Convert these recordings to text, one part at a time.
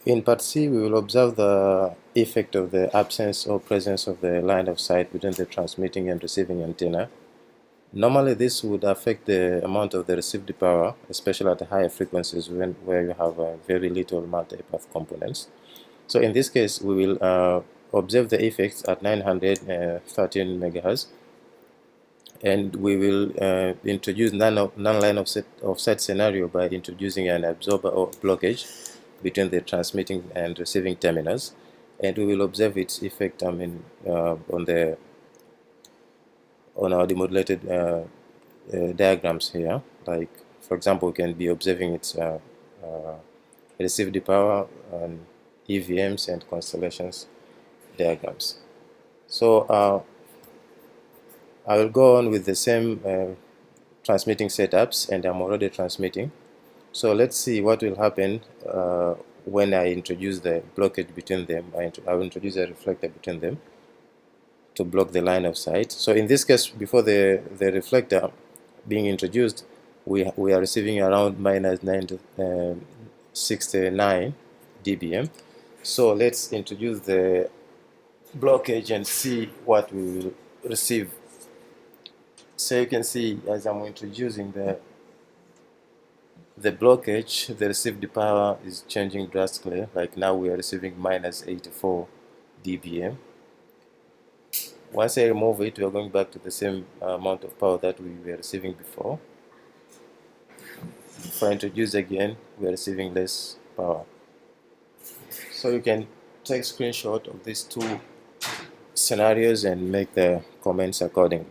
In part C, we will observe the effect of the absence or presence of the line of sight between the transmitting and receiving antenna. Normally, this would affect the amount of the received power, especially at higher frequencies where you have very little multipath components. So in this case, we will observe the effects at 913 megahertz, and we will introduce non-line offset scenario by introducing an absorber or blockage between the transmitting and receiving terminals, and we will observe its effect on our demodulated diagrams here. Like, for example, we can be observing its received power and EVMs and constellations diagrams. So I will go on with the same transmitting setups, and I'm already transmitting. So let's see what will happen when I introduce the blockage between them. I will introduce a reflector between them to block the line of sight. So in this case, before the reflector being introduced, we are receiving around minus 969 dBm. So let's introduce the blockage and see what we will receive. So you can see, as I'm introducing the blockage, the received power is changing drastically. Like now we are receiving minus 84 dBm. Once I remove it, we are going back to the same amount of power that we were receiving before. If I introduce again, we are receiving less power. So you can take screenshot of these two scenarios and make the comments accordingly.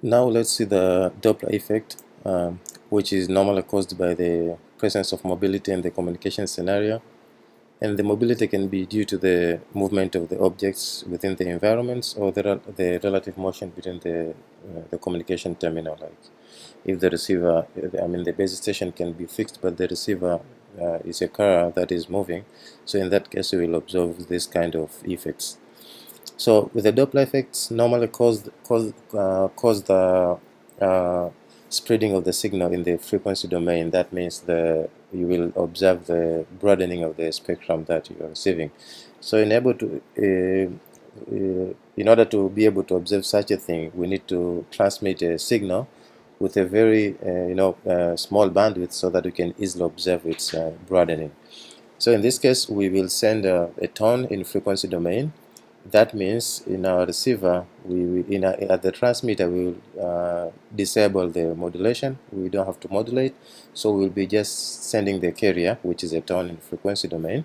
Now let's see the Doppler effect, which is normally caused by the presence of mobility in the communication scenario. And the mobility can be due to the movement of the objects within the environments, or the relative motion between the communication terminal. Like if the receiver, the base station can be fixed, but the receiver is a car that is moving. So in that case, we will observe this kind of effects. So with the Doppler effects, normally cause the spreading of the signal in the frequency domain. That means you will observe the broadening of the spectrum that you are receiving. So in order to be able to observe such a thing, we need to transmit a signal with a very small bandwidth so that we can easily observe its broadening. So in this case, we will send a tone in frequency domain. That means in our receiver, at the transmitter, we will disable the modulation. We don't have to modulate, so we'll be just sending the carrier, which is a tone in frequency domain.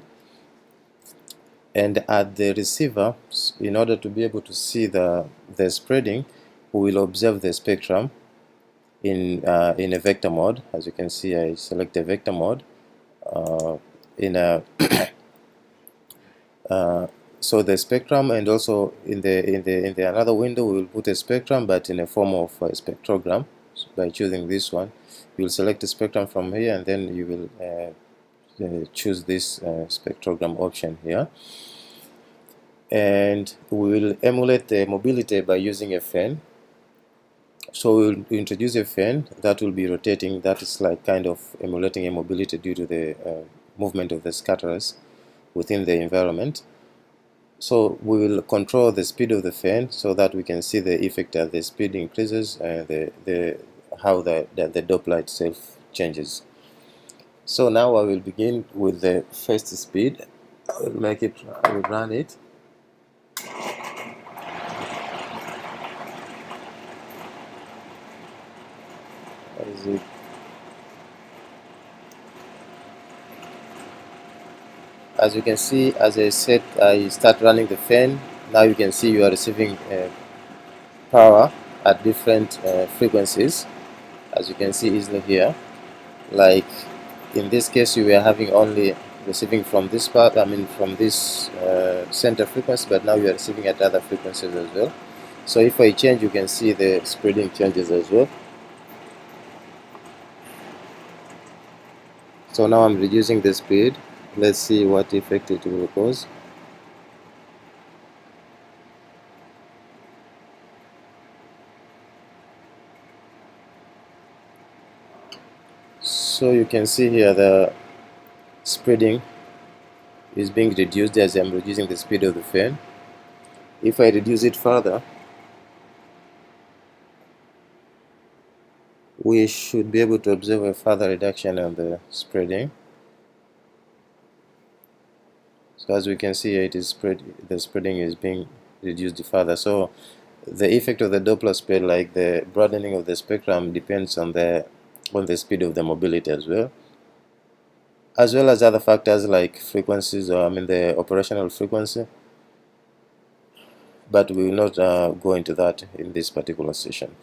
And at the receiver, in order to be able to see the spreading, we will observe the spectrum in a vector mode. As you can see, I select a vector mode in a so the spectrum, and also in the another window we will put a spectrum, but in a form of a spectrogram. So by choosing this one, you will select a spectrum from here, and then you will choose this spectrogram option here, and we will emulate the mobility by using a fan. So we will introduce a fan that will be rotating. That is like kind of emulating a mobility due to the movement of the scatterers within the environment. So we will control the speed of the fan so that we can see the effect as the speed increases and how the Doppler itself changes. So now I will begin with the first speed. I will run it. As you can see, as I said, I start running the fan. Now you can see you are receiving power at different frequencies, as you can see easily here. Like in this case, you were having only receiving from this part, from this center frequency, but now you are receiving at other frequencies as well. So if I change, you can see the spreading changes as well. So now I'm reducing the speed. Let's see what effect it will cause. So you can see here spreading is being reduced as I'm reducing the speed of the fan. If I reduce it further, we should be able to observe a further reduction on the spreading. So as we can see, the spreading is being reduced further. So the effect of the Doppler spread, like the broadening of the spectrum, depends on the speed of the mobility as well as other factors like frequencies, or the operational frequency. But we will not go into that in this particular session.